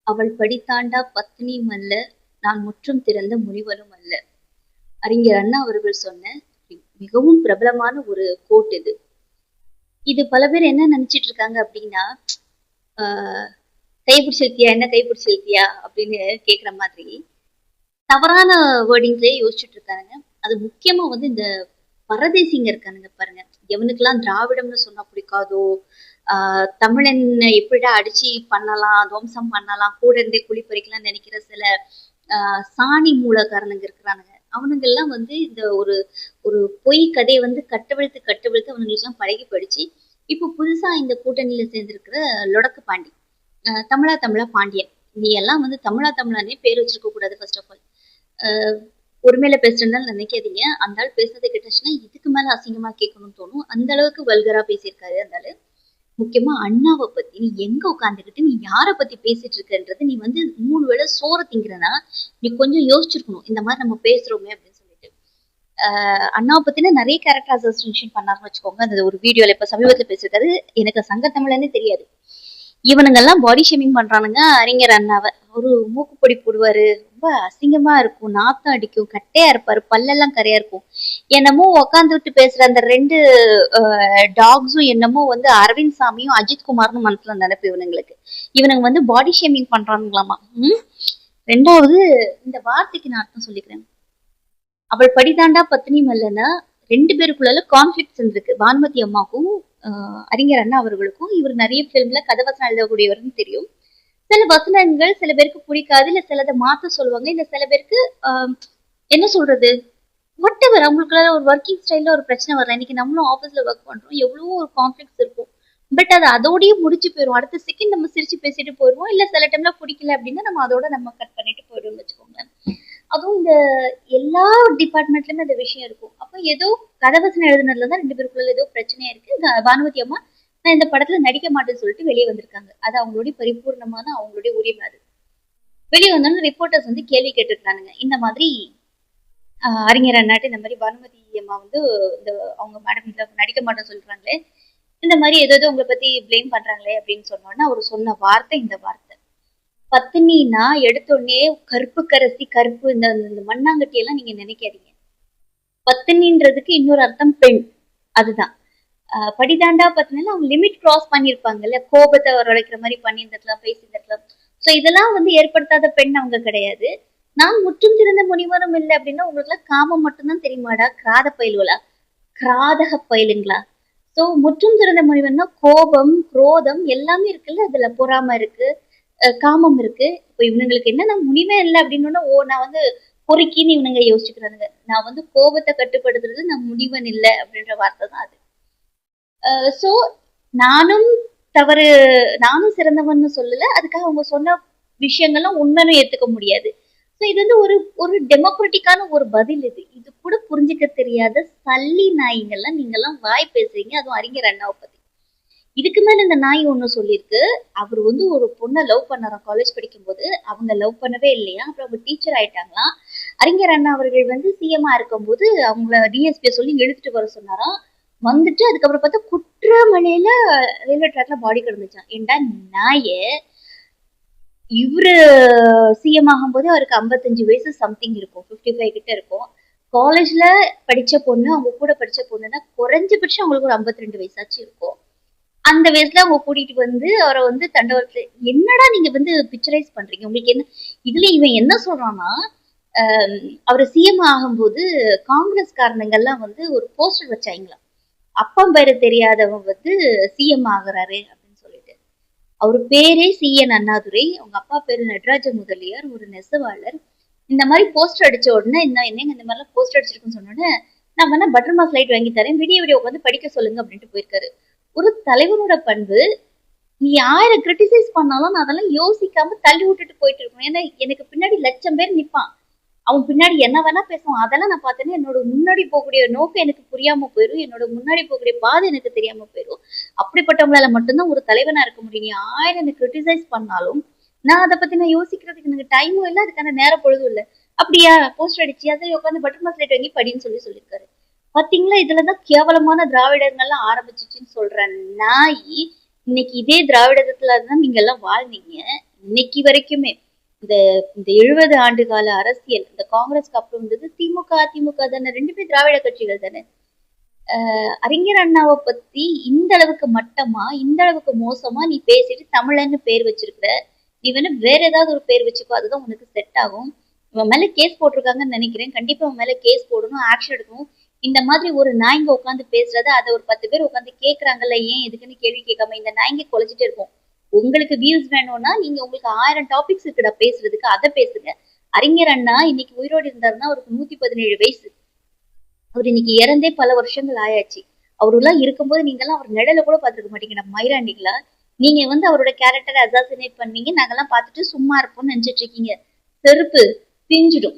அவள் படித்தாண்டா பத்தினியும் அல்ல, நான் முற்றும் திறந்த முனிவனும் அல்ல. அறிஞர் அண்ணா அவர்கள் சொன்ன மிகவும் பிரபலமான ஒரு கோட் இது. இது பல பேர் என்ன நினைச்சிட்டு இருக்காங்க அப்படின்னா, கைப்பிடிச்சிருக்கியா, என்ன கைப்பிடிச்சிருக்கியா அப்படின்னு கேக்குற மாதிரி தவறான வேர்டிங்ஸ்லயே யோசிச்சுட்டு இருக்காங்க. அது முக்கியமா வந்து இந்த பரதேசிங்க இருக்கானுங்க பாருங்க, எவனுக்கெல்லாம் திராவிடம்னு சொன்னா பிடிக்காதோ, தமிழன் எப்படிடா அடிச்சு பண்ணலாம், துவம்சம் பண்ணலாம், கூட இருந்தே குழி பறிக்கலாம் நினைக்கிற சில சாணி மூலக்காரனுங்க இருக்கிறானுங்க. அவனுங்க எல்லாம் வந்து இந்த ஒரு ஒரு பொய் கதையை வந்து கட்டவிழ்த்து அவனுங்களுக்கு எல்லாம் பழகி படிச்சு இப்போ புதுசா இந்த கூட்டணியில சேர்ந்திருக்கிற லொடக்கு பாண்டி, தமிழா பாண்டியன். நீ எல்லாம் வந்து தமிழானே பேர் வச்சிருக்க கூடாது. ஃபர்ஸ்ட் ஆஃப் ஆல் ஒருமையில பேசுறதுனால நினைக்காதீங்க. அந்த ஆள் பேசுறதை கேட்டுச்சுன்னா இதுக்கு மேல அசிங்கமா கேட்கணும்னு தோணும். அந்த அளவுக்கு வல்கரா பேசியிருக்காரு அந்த ஆளு. முக்கியமா அண்ணாவை பத்தி நீ எங்க உட்காந்துக்கிட்டு நீ யார பத்தி பேசிட்டு இருக்கன்றது, நீ வந்து 3 வேளை சோற திங்கிறனா நீ கொஞ்சம் யோசிச்சிருக்கணும், இந்த மாதிரி நம்ம பேசுறோமே அப்படின்னு சொல்லிட்டு. அண்ணாவை பத்தின நிறைய கேரக்டர் அசோசியேஷன் பண்ணாருன்னு வச்சுக்கோங்க. அந்த ஒரு வீடியோல இப்ப சமீபத்துல பேசியிருக்காரு. எனக்கு சங்க தமிழனே தெரியாது. இவனுங்கெல்லாம் பாடி ஷேமிங் பண்றானுங்க அறிஞர் அண்ணாவை. அவரு மூக்குப்பொடி போடுவாரு, ரொம்ப அசிங்கமா இருக்கும், நாத்தம் அடிக்கும், கட்டையா இருப்பாரு, பல்லெல்லாம் கரையா இருக்கும். என்னமோ உக்காந்துட்டு பேசுற அந்த 2 டாக்ஸும் என்னமோ வந்து அரவிந்த் சாமியும் அஜித் குமார்னு மனசுல நினைப்பு இவனுங்களுக்கு. இவனுங்க வந்து பாடி ஷேமிங் பண்றானுங்களாமா. ரெண்டாவது, இந்த வார்த்தைக்கு நான் அர்த்தம் சொல்லிக்கிறேன். அவள் படிதாண்டா பத்தினியும் இல்லைன்னா 2 பேருக்குள்ள கான்ஃபிளிக்ஸ் இருந்திருக்கு. பானுமதி அம்மாவுக்கும் அறிஞர் அண்ணா அவர்களுக்கும். இவர் நிறைய பிலிம்ல கதை வசனம் எழுதக்கூடியவர்னு தெரியும். சில வசனங்கள் சில பேருக்கு பிடிக்காது, இல்ல சிலதை மாத்த சொல்லுவாங்க, இல்ல சில பேருக்கு என்ன சொல்றது, வாட் எவர், அவங்களுக்குள்ள ஒரு ஒர்க்கிங் ஸ்டைல்ல ஒரு பிரச்சனை வரல. இன்னைக்கு நம்மளும் ஆஃபீஸ்ல ஒர்க் பண்றோம், எவ்வளவோ ஒரு கான்ஃபிளிக்ஸ் இருக்கும். பட் அது அதோடய முடிச்சு போயிடும். அடுத்த செகண்ட் நம்ம சிரிச்சு பேசிட்டு போயிடுவோம். இல்ல சில டைம்ல பிடிக்கல அப்படின்னா நம்ம அதோட நம்ம கட் பண்ணிட்டு போயிடுவோம்னு வச்சுக்கோங்க. அதுவும் இந்த எல்லா டிபார்ட்மெண்ட்லயுமே அந்த விஷயம் இருக்கும். அப்ப ஏதோ கதவசனம் எழுதுனதுலதான் 2 பேருக்குள்ள ஏதோ பிரச்சனையா இருக்கு. பானுமதி அம்மா நான் இந்த படத்துல நடிக்க மாட்டேன்னு சொல்லிட்டு வெளியே வந்திருக்காங்க. அது அவங்களுடைய பரிபூர்ணமான அவங்களுடைய உரிமை. அது வெளியே வந்தோன்னு ரிப்போர்ட்டர்ஸ் வந்து கேள்வி கேட்டுருக்கானுங்க. இந்த மாதிரி அறிஞர் அண்ணாட்டு இந்த மாதிரி பானுமதி அம்மா வந்து இந்த அவங்க மேடம் இந்த நடிக்க மாட்டேன்னு சொல்றாங்களே, இந்த மாதிரி ஏதோ உங்களை பத்தி பிளேம் பண்றாங்களே அப்படின்னு சொன்னோன்னா அவர் சொன்ன வார்த்தை இந்த வார்த்தை. பத்தினின்னா எடுத்தோடனே கருப்பு கரசி, கருப்பு இந்த மண்ணாங்கட்டி எல்லாம் நீங்க நினைக்காதீங்க. பத்தினின்றதுக்கு இன்னொரு அர்த்தம் பெண். அதுதான் படிதாண்டா பத்தினா அவங்க லிமிட் கிராஸ் பண்ணிருப்பாங்கல்ல, கோபத்தை வரவழைக்கிற மாதிரி பண்ணியிருந்துக்கலாம், பேசியிருந்துக்கலாம். சோ இதெல்லாம் வந்து ஏற்படுத்தாத பெண் அவங்க கிடையாது. நான் முற்றும் திறந்த முனிவரும் இல்லை அப்படின்னா உங்களுக்கு எல்லாம் காமம் மட்டும்தான் தெரியுமாடா, கிராத பயில்களா, கிராதக பயிலுங்களா? சோ முற்றும் திறந்த முனிவர்னா கோபம், குரோதம் எல்லாமே இருக்குல்ல, அதுல பொறாம இருக்கு, காமம் இருக்கு. இப்போ இவனுங்களுக்கு என்ன முனிவே இல்லை அப்படின்னா, நான் வந்து பொறுக்கின்னு இவனுங்க யோசிச்சுக்கிறானுங்க. நான் வந்து கோபத்தை கட்டுப்படுத்துறது நான் முனிவன் இல்லை அப்படின்ற வார்த்தை தான் அது. சோ நானும் தவறு, நானும் சிறந்தவன்னு சொல்லல, அதுக்காக அவங்க சொன்ன விஷயங்கள்லாம் உண்மைன்னு ஏத்துக்க முடியாது. ஸோ இது வந்து ஒரு டெமோக்ராட்டிக்கான ஒரு பதில். இது கூட புரிஞ்சுக்க தெரியாத சல்லி நாய்ங்கெல்லாம் நீங்கெல்லாம் வாய் பேசுறீங்க, அதுவும் அறிஞர் அண்ணாவை பத்தி. இதுக்கு மேல இந்த நாய் ஒண்ணு சொல்லியிருக்கு. அவர் வந்து ஒரு பொண்ணை லவ் பண்ணாராம் காலேஜ் படிக்கும் போது. அவங்க லவ் பண்ணவே இல்லையா, அப்புறம் அவங்க டீச்சர் ஆயிட்டாங்களாம். அறிஞர் அண்ணா அவர்கள் வந்து சிஎம்ஆ இருக்கும்போது அவங்கள டிஎஸ்பியை சொல்லி இழுத்துட்டு வர சொன்னாராம். வந்துட்டு அதுக்கப்புறம் பார்த்தா குற்றமலையில ரயில்வே ட்ராக்ல பாடி கிடந்துச்சான். ஏண்டா நாயே, இவரு சிஎம் ஆகும்போது அவருக்கு 55 வயசு சம்திங் இருக்கும், 55 கிட்ட இருக்கும். காலேஜ்ல படிச்ச பொண்ணு, அவங்க கூட படிச்ச பொண்ணுன்னா குறைஞ்சபட்சம் அவங்களுக்கு ஒரு 52 வயசாச்சு இருக்கும். அந்த வயசுல அவங்க கூட்டிட்டு வந்து அவரை வந்து தண்டவரத்துல, என்னடா நீங்க வந்து பிக்சரைஸ் பண்றீங்க, உங்களுக்கு என்ன இதுல இவன் என்ன சொல்றான்னா, அவர் சிஎம் ஆகும்போது காங்கிரஸ் காரணங்கள்லாம் வந்து ஒரு போஸ்டர் வச்சாங்களாம், அப்பா பேரு தெரியாதவன் வந்து சிஎம் ஆகுறாரு அப்படின்னு சொல்லிட்டு. அவரு பேரே சிஎன் அண்ணாதுரை, அவங்க அப்பா பேரு நடராஜ முதலியார், ஒரு நெசவாளர். இந்த மாதிரி போஸ்டர் அடிச்ச உடனே என்னங்க இந்த மாதிரிலாம் போஸ்டர் அடிச்சிருக்குன்னு சொன்னோன்னே, நான் வேணா பட்டர் மாஸ் லைட் வாங்கி தரேன், விடிய உட்காந்து படிக்க சொல்லுங்க அப்படின்ட்டு போயிருக்காரு. ஒரு தலைவனோட பண்பு, நீ 1000 கிரிட்டிசைஸ் பண்ணாலும் நான் அதெல்லாம் யோசிக்காம தள்ளி விட்டுட்டு போயிட்டு இருக்கணும். ஏன்னா எனக்கு பின்னாடி 1,00,000 பேர் நிப்பான், அவன் பின்னாடி என்ன வேணா பேசுவான். அதெல்லாம் நான் பார்த்தேன்னா என்னோட முன்னாடி போகக்கூடிய நோக்கம் எனக்கு புரியாம போயிடும், என்னோட முன்னாடி போகக்கூடிய பாதை எனக்கு தெரியாம போயிடும். அப்படிப்பட்டவங்களால மட்டும்தான் ஒரு தலைவனா இருக்க முடியும். நீ 1000 கிரிட்டிசைஸ் பண்ணாலும் நான் அதை பத்தி நான் யோசிக்கிறதுக்கு எனக்கு டைமும் இல்லை, அதுக்கான நேர பொழுதும் இல்லை. அப்படியா போஸ்டர் அடிச்சு அதை உட்காந்து பட்டர் மாஸ்லேட் வாங்கி படின்னு சொல்லியிருக்காரு. பாத்தீங்களா, இதுலதான் கேவலமான திராவிடங்கள்லாம் ஆரம்பிச்சிச்சுன்னு சொல்ற நாய். இன்னைக்கு இதே திராவிடத்துல தான் நீங்க எல்லாம் வாழ்ந்தீங்க. இன்னைக்கு வரைக்குமே இந்த இந்த 70 ஆண்டு கால அரசியல் இந்த காங்கிரஸ்க்கு அப்புறம் இருந்தது திமுக அதிமுக தானே, ரெண்டுமே திராவிட கட்சிகள் தானே. அறிஞர் அண்ணாவை பத்தி இந்த அளவுக்கு மட்டமா இந்த அளவுக்கு மோசமா நீ பேசிட்டு தமிழன்னு பேர் வச்சிருக்கிற. நீ வேணா வேற ஏதாவது ஒரு பேர் வச்சுக்கோ, அதுதான் உனக்கு செட் ஆகும். இவன் மேல கேஸ் போட்டிருக்காங்கன்னு நினைக்கிறேன். கண்டிப்பா இவன் மேல கேஸ் போடணும், ஆக்ஷன் எடுக்கணும். இந்த மாதிரி ஒரு நாய்ங்க உட்காந்து பேசுறத அதை ஒரு 10 பேர் உட்காந்து கேட்கறாங்கல்ல, ஏன் எதுக்குன்னு கேள்வி கேட்காம இந்த நாய்ங்க குலைச்சிட்டே இருக்கும். உங்களுக்கு வியூஸ் வேணும்னா நீங்க உங்களுக்கு 1000 டாபிக்ஸ் இருக்குடா பேசுறதுக்கு, அதை பேசுங்க. அறிஞர் அண்ணா இன்னைக்கு உயிரோடு இருந்தாருன்னா அவருக்கு 117 வயசு. அவர் இன்னைக்கு இறந்தே பல வருஷங்கள் ஆயாச்சு. அவருலாம் இருக்கும்போது நீங்க எல்லாம் அவர் நிழல கூட பார்த்திருக்க மாட்டீங்க. நம்ம மயிராண்டிகளா நீங்க வந்து அவரோட கேரக்டரை அசாசினேட் பண்ணுவீங்க, நாங்கெல்லாம் பார்த்துட்டு சும்மா இருப்போம்னு நினைச்சிட்டு இருக்கீங்க. செருப்பு பிஞ்சிடும்.